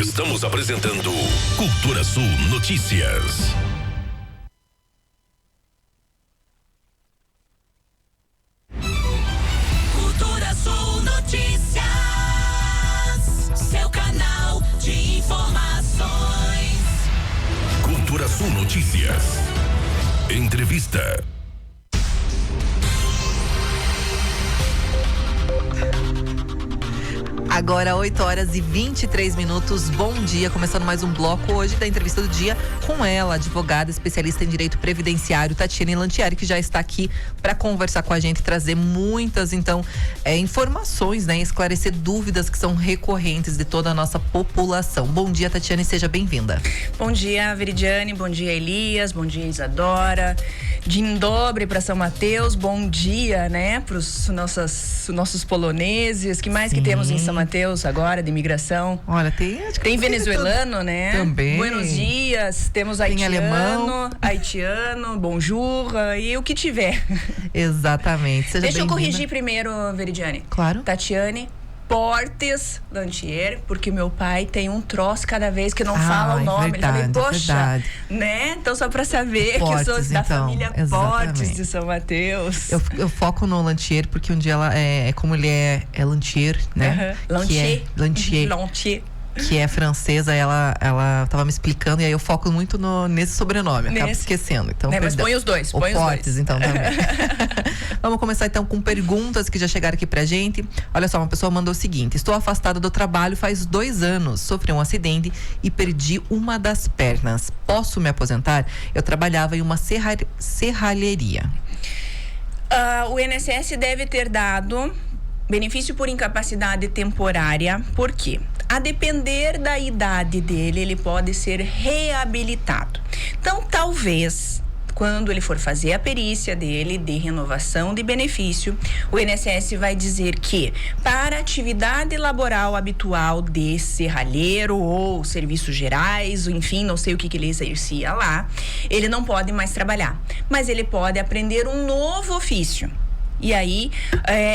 Estamos apresentando Cultura Sul Notícias. Cultura Sul Notícias, seu canal de informações. Cultura Sul Notícias. Entrevista. Agora 8h23. Bom dia, começando mais um bloco hoje da entrevista do dia com ela, advogada especialista em direito previdenciário, Tatiane Lantieri, que já está aqui para conversar com a gente, trazer muitas informações, né, esclarecer dúvidas que são recorrentes de toda a nossa população. Bom dia, Tatiane, seja bem-vinda. Bom dia, Veridiane, bom dia, Elias, bom dia, Isadora. Dzień dobry para São Mateus, bom dia, né, para os nossos poloneses. Que mais que temos em São Mateus agora, de imigração? Olha, tem venezuelano, né? Também. Buenos dias, temos haitiano, bonjour, e o que tiver. Exatamente. Seja Deixa eu corrigir primeiro, Veridiane. Claro. Tatiane Portes Lantieri, porque meu pai tem um troço cada vez que não fala o nome. Verdade, ele fala, poxa, verdade. né? Então, só pra saber Portes, que eu sou da família exatamente. Portes de São Mateus. Eu foco no Lantieri porque um dia ela como ele é Lantier, né? Lantier. Lantier. Que é francesa, ela tava me explicando, e aí eu foco muito nesse sobrenome, acabo esquecendo. Então, mas põe os dois, põe os Portes, dois. então, também. Vamos começar então com perguntas que já chegaram aqui pra gente. Olha só, uma pessoa mandou o seguinte: estou afastada do trabalho faz 2 anos, sofri um acidente e perdi uma das pernas. Posso me aposentar? Eu trabalhava em uma serralheria. O INSS deve ter dado benefício por incapacidade temporária, por quê? A depender da idade dele, ele pode ser reabilitado. Então, talvez, quando ele for fazer a perícia dele de renovação de benefício, o INSS vai dizer que, para atividade laboral habitual de serralheiro ou serviços gerais, enfim, não sei o que ele exercia lá, ele não pode mais trabalhar. Mas ele pode aprender um novo ofício. E aí,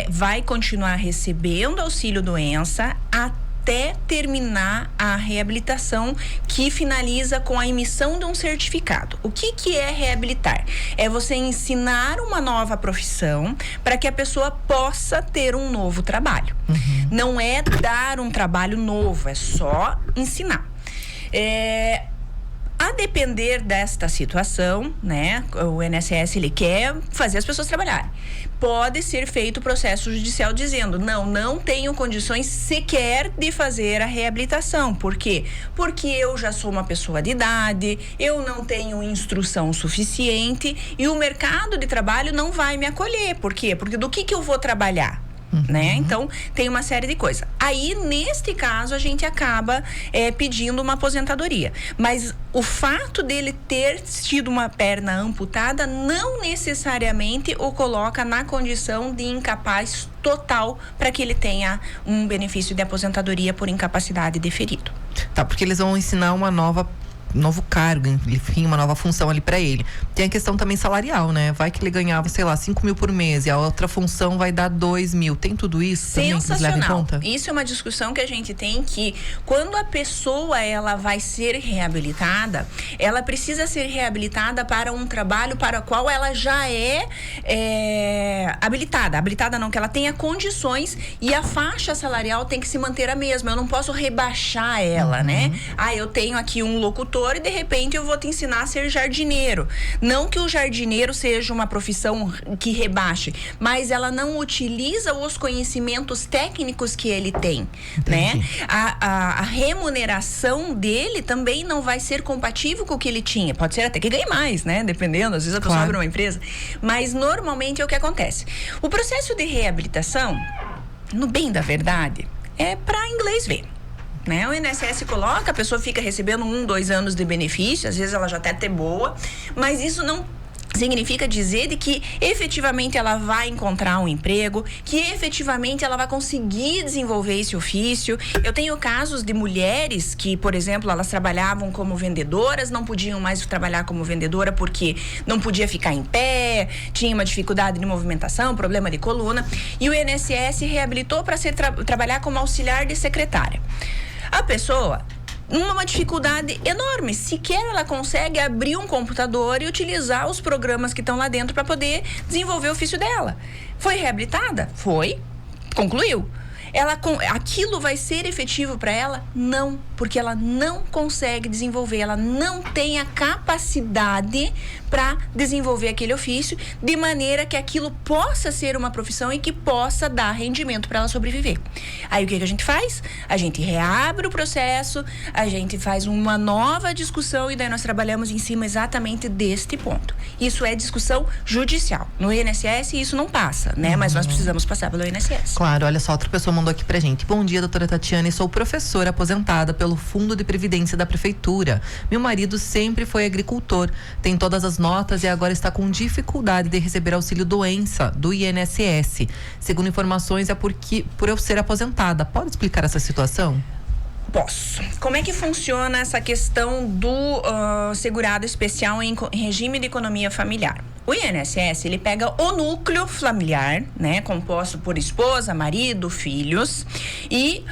vai continuar recebendo auxílio-doença até terminar a reabilitação, que finaliza com a emissão de um certificado. O que é reabilitar? É você ensinar uma nova profissão para que a pessoa possa ter um novo trabalho. Não é dar um trabalho novo, é só ensinar. A depender desta situação, né, o INSS, ele quer fazer as pessoas trabalharem. Pode ser feito o processo judicial dizendo, não tenho condições sequer de fazer a reabilitação. Por quê? Porque eu já sou uma pessoa de idade, eu não tenho instrução suficiente e o mercado de trabalho não vai me acolher. Por quê? Porque do que eu vou trabalhar? Né? Então, tem uma série de coisas. Aí, neste caso, a gente acaba pedindo uma aposentadoria. Mas o fato dele ter tido uma perna amputada não necessariamente o coloca na condição de incapaz total para que ele tenha um benefício de aposentadoria por incapacidade deferido. Tá, porque eles vão ensinar novo cargo, enfim, uma nova função ali para ele. Tem a questão também salarial, né? Vai que ele ganhava, sei lá, 5 mil por mês e a outra função vai dar 2 mil. Tem tudo isso também que eles levam em conta? Isso é uma discussão que a gente tem, que quando a pessoa ela vai ser reabilitada, ela precisa ser reabilitada para um trabalho para o qual ela já é habilitada. Habilitada não, que ela tenha condições, e a faixa salarial tem que se manter a mesma. Eu não posso rebaixar ela, né? Eu tenho aqui um locutor e de repente eu vou te ensinar a ser jardineiro. Não que o jardineiro seja uma profissão que rebaixe, mas ela não utiliza os conhecimentos técnicos que ele tem, né? A remuneração dele também não vai ser compatível com o que ele tinha. Pode ser até que ganhe mais, né? Dependendo, às vezes a pessoa abre uma empresa. Mas normalmente é o que acontece. O processo de reabilitação, no bem da verdade, é para inglês ver. Né? O INSS coloca, a pessoa fica recebendo 1, 2 anos de benefício, às vezes ela já até boa, mas isso não significa dizer de que efetivamente ela vai encontrar um emprego, que efetivamente ela vai conseguir desenvolver esse ofício. Eu tenho casos de mulheres que, por exemplo, elas trabalhavam como vendedoras, não podiam mais trabalhar como vendedora porque não podia ficar em pé, tinha uma dificuldade de movimentação, problema de coluna, e o INSS reabilitou para trabalhar como auxiliar de secretária. A pessoa uma dificuldade enorme. Sequer ela consegue abrir um computador e utilizar os programas que estão lá dentro para poder desenvolver o ofício dela. Foi reabilitada? Foi. Concluiu. Aquilo vai ser efetivo para ela? Não, porque ela não consegue desenvolver, ela não tem a capacidade para desenvolver aquele ofício de maneira que aquilo possa ser uma profissão e que possa dar rendimento para ela sobreviver. Aí o que a gente faz? A gente reabre o processo, a gente faz uma nova discussão e daí nós trabalhamos em cima exatamente deste ponto. Isso é discussão judicial. No INSS isso não passa, né? Mas nós precisamos passar pelo INSS. Claro, olha só, outra pessoa mandou aqui pra gente. Bom dia, doutora Tatiane, sou professora aposentada pelo Fundo de Previdência da Prefeitura. Meu marido sempre foi agricultor, tem todas as notas e agora está com dificuldade de receber auxílio doença do INSS. Segundo informações, é por eu ser aposentada. Pode explicar essa situação? Posso. Como é que funciona essa questão do segurado especial em regime de economia familiar? O INSS, ele pega o núcleo familiar, né, composto por esposa, marido, filhos, e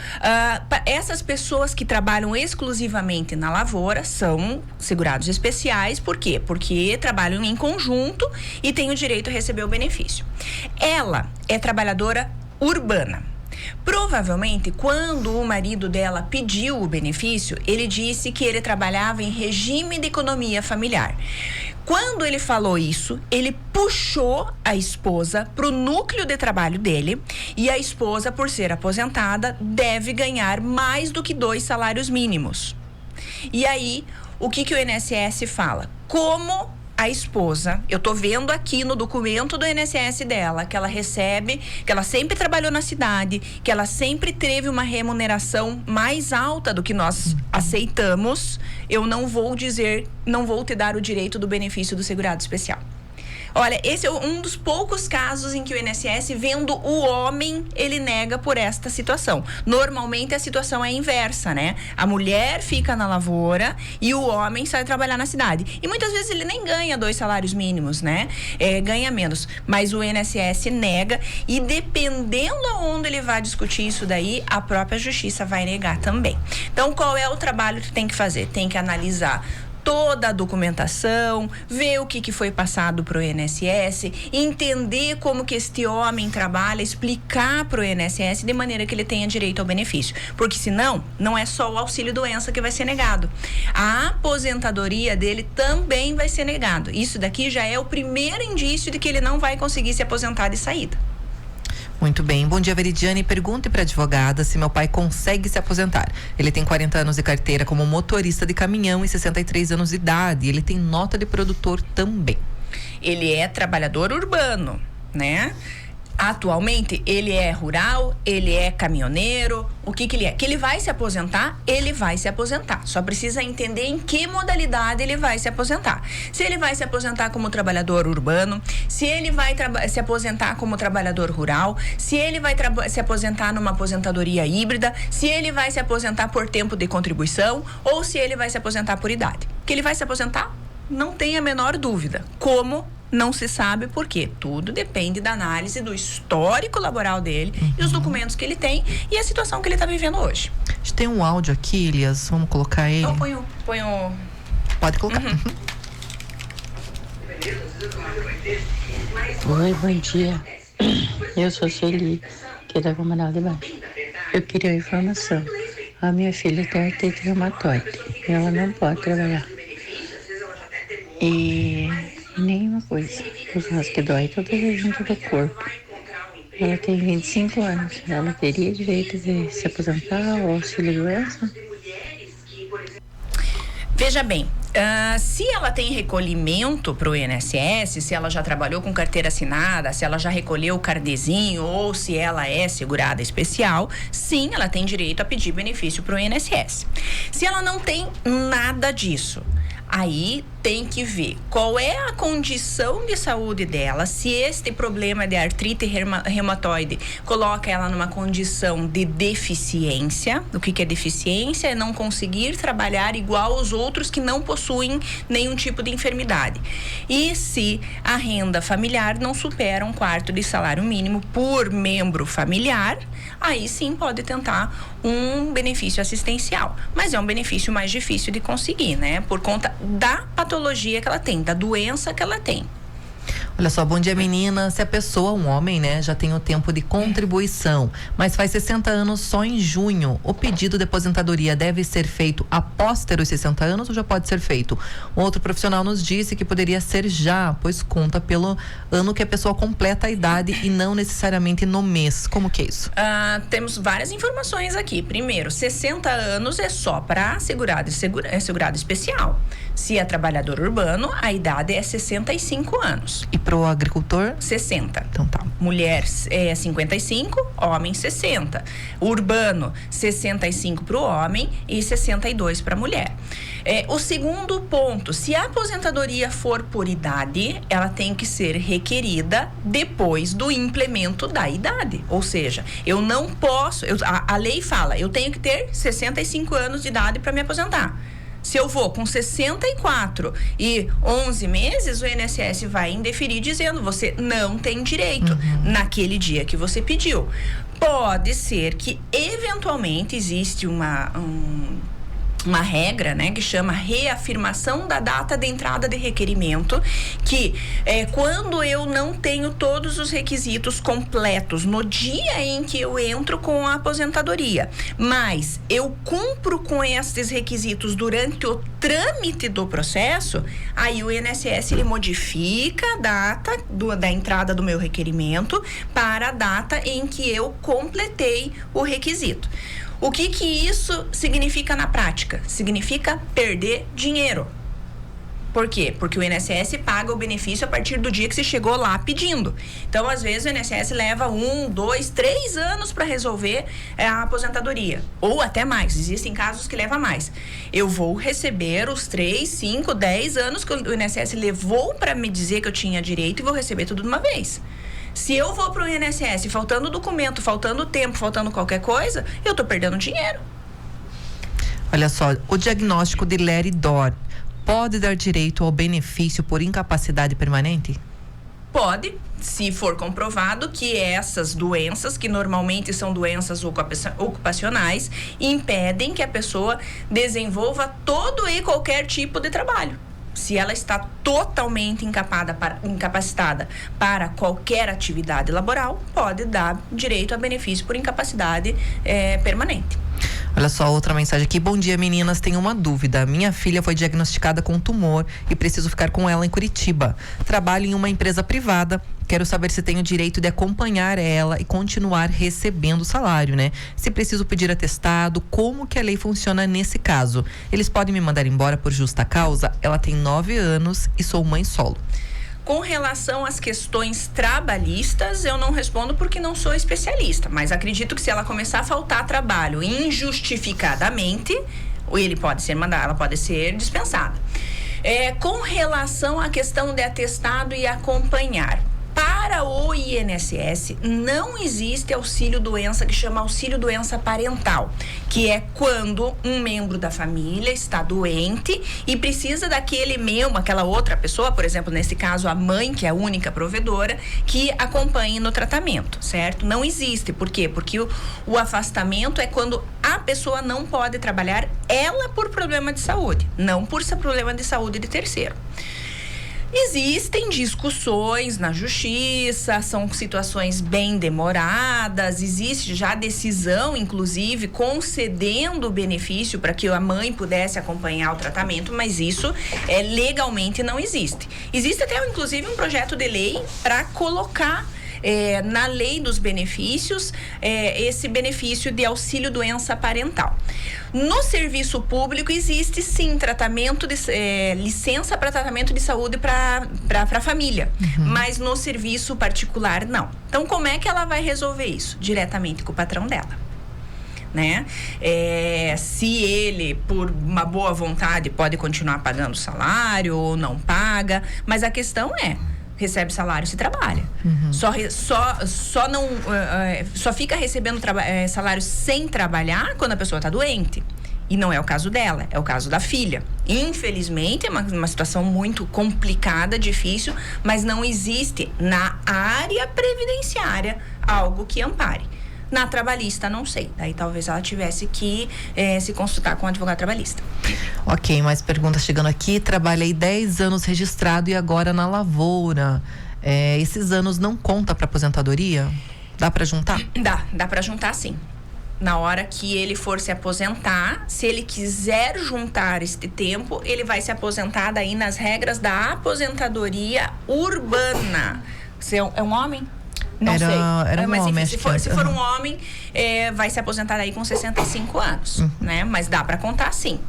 essas pessoas que trabalham exclusivamente na lavoura são segurados especiais. Por quê? Porque trabalham em conjunto e têm o direito a receber o benefício. Ela é trabalhadora urbana. Provavelmente, quando o marido dela pediu o benefício, ele disse que ele trabalhava em regime de economia familiar. Quando ele falou isso, ele puxou a esposa para o núcleo de trabalho dele, e a esposa, por ser aposentada, deve ganhar mais do que 2 salários mínimos. E aí, o que o INSS fala? Como a esposa, eu tô vendo aqui no documento do INSS dela, que ela recebe, que ela sempre trabalhou na cidade, que ela sempre teve uma remuneração mais alta do que nós aceitamos, eu não vou te dar o direito do benefício do segurado especial. Olha, esse é um dos poucos casos em que o INSS, vendo o homem, ele nega por esta situação. Normalmente a situação é inversa, né? A mulher fica na lavoura e o homem sai trabalhar na cidade. E muitas vezes ele nem ganha 2 salários mínimos, né? Ganha menos. Mas o INSS nega, e dependendo aonde ele vai discutir isso daí, a própria justiça vai negar também. Então, qual é o trabalho que tem que fazer? Tem que analisar toda a documentação, ver o que foi passado para o INSS, entender como que este homem trabalha, explicar para o INSS de maneira que ele tenha direito ao benefício. Porque senão, não é só o auxílio doença que vai ser negado. A aposentadoria dele também vai ser negado. Isso daqui já é o primeiro indício de que ele não vai conseguir se aposentar de saída. Muito bem. Bom dia, Veridiane. Pergunte para a advogada se meu pai consegue se aposentar. Ele tem 40 anos de carteira como motorista de caminhão e 63 anos de idade. Ele tem nota de produtor também. Ele é trabalhador urbano, né? Atualmente, ele é rural, ele é caminhoneiro. O que ele é? Que ele vai se aposentar? Ele vai se aposentar. Só precisa entender em que modalidade ele vai se aposentar. Se ele vai se aposentar como trabalhador urbano, se ele vai se aposentar como trabalhador rural, se ele vai se aposentar numa aposentadoria híbrida, se ele vai se aposentar por tempo de contribuição ou se ele vai se aposentar por idade. Que ele vai se aposentar? Não tem a menor dúvida. Como? Não se sabe por quê. Tudo depende da análise do histórico laboral dele e os documentos que ele tem e a situação que ele está vivendo hoje. A gente tem um áudio aqui, Elias. Vamos colocar ele? Então, põe o... Pode colocar. Oi, bom dia. Eu sou Sueli, que é da Comunal de Baixo. Eu queria uma informação. A minha filha tem artrite reumatoide. Ela não pode trabalhar. E nenhuma coisa. Os rins que dói toda a junta do corpo. Ela tem 25 anos. Ela teria direito de se aposentar ou auxílio doença? Veja bem, se ela tem recolhimento para o INSS, se ela já trabalhou com carteira assinada, se ela já recolheu o cardezinho ou se ela é segurada especial, sim, ela tem direito a pedir benefício para o INSS. Se ela não tem nada disso, aí tem que ver qual é a condição de saúde dela, se este problema de artrite reumatoide coloca ela numa condição de deficiência. O que é deficiência? É não conseguir trabalhar igual aos outros que não possuem nenhum tipo de enfermidade. E se a renda familiar não supera 1/4 de salário mínimo por membro familiar, aí sim pode tentar um benefício assistencial. Mas é um benefício mais difícil de conseguir, né? Por conta da patologia que ela tem, da doença que ela tem. Olha só, bom dia, menina. Se a pessoa, um homem, né, já tem o tempo de contribuição, mas faz 60 anos só em junho, o pedido de aposentadoria deve ser feito após ter os 60 anos ou já pode ser feito? Um outro profissional nos disse que poderia ser já, pois conta pelo ano que a pessoa completa a idade e não necessariamente no mês. Como que é isso? Temos várias informações aqui. Primeiro, 60 anos é só para segurado especial. Se é trabalhador urbano, a idade é 65 anos. E pro agricultor? 60. Então tá. Mulher é 55, homem 60. Urbano, 65 para o homem e 62 para a mulher. O segundo ponto, se a aposentadoria for por idade, ela tem que ser requerida depois do implemento da idade. Ou seja, eu não posso, a lei fala, eu tenho que ter 65 anos de idade para me aposentar. Se eu vou com 64 e 11 meses, o INSS vai indeferir dizendo você não tem direito naquele dia que você pediu. Pode ser que eventualmente existe uma regra, né, que chama reafirmação da data de entrada de requerimento, que quando eu não tenho todos os requisitos completos no dia em que eu entro com a aposentadoria, mas eu cumpro com esses requisitos durante o trâmite do processo, aí o INSS ele modifica a data da entrada do meu requerimento para a data em que eu completei o requisito. O que isso significa na prática? Significa perder dinheiro. Por quê? Porque o INSS paga o benefício a partir do dia que você chegou lá pedindo. Então, às vezes, o INSS leva 1, 2, 3 anos para resolver a aposentadoria. Ou até mais. Existem casos que levam mais. Eu vou receber os 3, 5, 10 anos que o INSS levou para me dizer que eu tinha direito e vou receber tudo de uma vez. Se eu vou para o INSS faltando documento, faltando tempo, faltando qualquer coisa, eu estou perdendo dinheiro. Olha só, o diagnóstico de Leri-Dor pode dar direito ao benefício por incapacidade permanente? Pode, se for comprovado que essas doenças, que normalmente são doenças ocupacionais, impedem que a pessoa desenvolva todo e qualquer tipo de trabalho. Se ela está totalmente incapacitada para qualquer atividade laboral, pode dar direito a benefício por incapacidade permanente. Olha só, outra mensagem aqui. Bom dia, meninas. Tenho uma dúvida. Minha filha foi diagnosticada com tumor e preciso ficar com ela em Curitiba. Trabalho em uma empresa privada. Quero saber se tenho o direito de acompanhar ela e continuar recebendo salário, né? Se preciso pedir atestado, como que a lei funciona nesse caso? Eles podem me mandar embora por justa causa? Ela tem 9 anos e sou mãe solo. Com relação às questões trabalhistas, eu não respondo porque não sou especialista, mas acredito que se ela começar a faltar trabalho injustificadamente, ela pode ser dispensada. Com relação à questão de atestado e acompanhar, para o INSS não existe auxílio-doença que chama auxílio-doença parental, que é quando um membro da família está doente e precisa daquele membro, aquela outra pessoa, por exemplo, nesse caso a mãe, que é a única provedora, que acompanhe no tratamento, certo? Não existe. Por quê? Porque o afastamento é quando a pessoa não pode trabalhar, ela por problema de saúde, não por ser problema de saúde de terceiro. Existem discussões na justiça, são situações bem demoradas, existe já decisão, inclusive, concedendo o benefício para que a mãe pudesse acompanhar o tratamento, mas isso legalmente não existe. Existe até, inclusive, um projeto de lei para colocar na lei dos benefícios esse benefício de auxílio-doença parental. No serviço público existe sim licença para tratamento de saúde para a família, mas no serviço particular não. Então como é que ela vai resolver isso? Diretamente com o patrão dela. né? Se ele, por uma boa vontade, pode continuar pagando salário ou não paga, mas a questão recebe salário se trabalha. Só fica recebendo salário sem trabalhar quando a pessoa está doente. E não é o caso dela, é o caso da filha. Infelizmente, é uma situação muito complicada, difícil, mas não existe na área previdenciária algo que ampare. Na trabalhista, não sei. Daí talvez ela tivesse que se consultar com o advogado trabalhista. Ok, mais perguntas chegando aqui. Trabalhei 10 anos registrado e agora na lavoura. Esses anos não conta para aposentadoria? Dá para juntar? Dá para juntar sim. Na hora que ele for se aposentar, se ele quiser juntar este tempo, ele vai se aposentar daí nas regras da aposentadoria urbana. Você é um homem? Não sei. Era um homem, se for um homem, vai se aposentar aí com 65 anos, né? Mas dá para contar sim.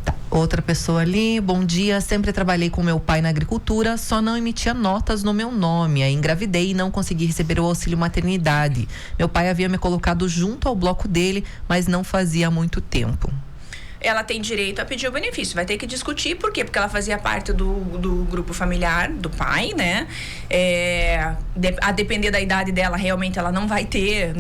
Tá. Outra pessoa ali, bom dia, sempre trabalhei com meu pai na agricultura, só não emitia notas no meu nome, aí engravidei e não consegui receber o auxílio maternidade. Meu pai havia me colocado junto ao bloco dele, mas não fazia há muito tempo. Ela tem direito a pedir o benefício. Vai ter que discutir, por quê? Porque ela fazia parte do grupo familiar do pai, né? A depender da idade dela, realmente ela não vai ter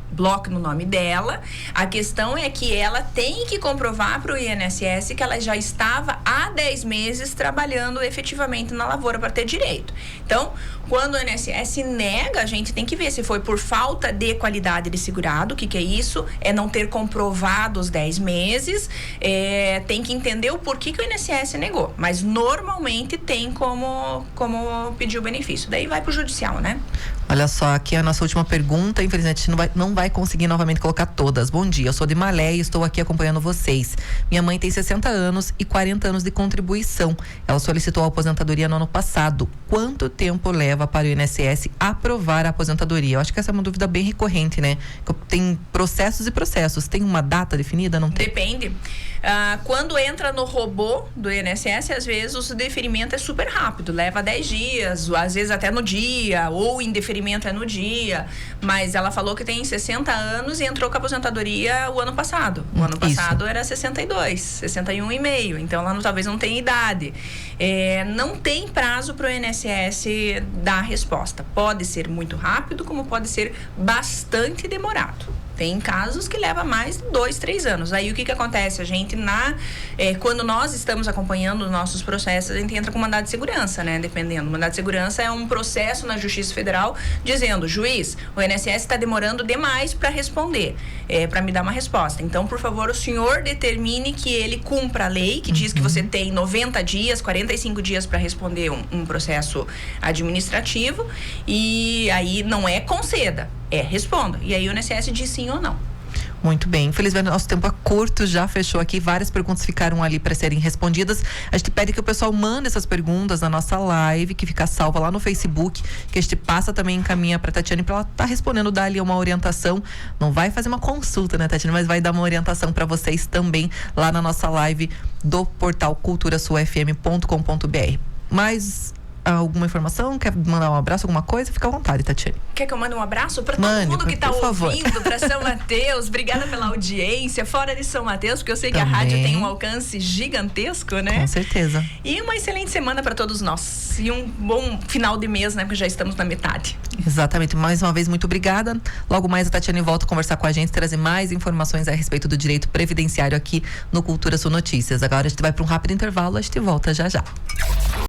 bloco no nome dela. A questão é que ela tem que comprovar para o INSS que ela já estava há 10 meses trabalhando efetivamente na lavoura para ter direito. Então, quando o INSS nega, a gente tem que ver se foi por falta de qualidade de segurado. O que é isso? É não ter comprovado os 10 meses. Tem que entender o porquê que o INSS negou. Mas normalmente tem como pedir o benefício. Daí vai para o judicial, né? Olha só, aqui a nossa última pergunta, infelizmente não vai conseguir novamente colocar todas. Bom dia, eu sou de Malé e estou aqui acompanhando vocês. Minha mãe tem 60 anos e 40 anos de contribuição. Ela solicitou a aposentadoria no ano passado. Quanto tempo leva para o INSS aprovar a aposentadoria? Eu acho que essa é uma dúvida bem recorrente, né? Tem processos e processos. Tem uma data definida? Não tem? Depende. Quando entra no robô do INSS, às vezes o deferimento é super rápido, leva 10 dias, às vezes até no dia, ou indeferimento é no dia. Mas ela falou que tem 60 anos e entrou com a aposentadoria o ano passado. O ano passado era 62, 61,5. Então ela talvez não tenha idade. Não tem prazo para o INSS dar a resposta. Pode ser muito rápido, como pode ser bastante demorado. Tem casos que leva mais de 2, 3 anos. Aí o que acontece? A gente, quando nós estamos acompanhando os nossos processos, a gente entra com mandado de segurança, né? Dependendo. O mandado de segurança é um processo na Justiça Federal dizendo, juiz, o INSS está demorando demais para responder, para me dar uma resposta. Então, por favor, o senhor determine que ele cumpra a lei, que diz que você tem 90 dias, 45 dias para responder um processo administrativo, e aí não é conceda, responda. E aí o INSS diz sim ou não. Muito bem, infelizmente nosso tempo é curto, já fechou aqui, várias perguntas ficaram ali para serem respondidas. A gente pede que o pessoal mande essas perguntas na nossa live, que fica salva lá no Facebook, que a gente passa também, encaminha para Tatiane para ela estar respondendo, dar ali uma orientação. Não vai fazer uma consulta, né, Tatiane, mas vai dar uma orientação para vocês também lá na nossa live do portal culturasulfm.com.br. Mas alguma informação? Quer mandar um abraço, alguma coisa? Fica à vontade, Tatiane. Quer que eu mande um abraço para todo mundo que está ouvindo, para São Mateus? Obrigada pela audiência, fora de São Mateus, porque eu sei também, que a rádio tem um alcance gigantesco, né? Com certeza. E uma excelente semana para todos nós. E um bom final de mês, né? Porque já estamos na metade. Exatamente. Mais uma vez, muito obrigada. Logo mais a Tatiane volta a conversar com a gente, trazer mais informações a respeito do direito previdenciário aqui no Cultura Sul Notícias. Agora a gente vai para um rápido intervalo, a gente volta já já.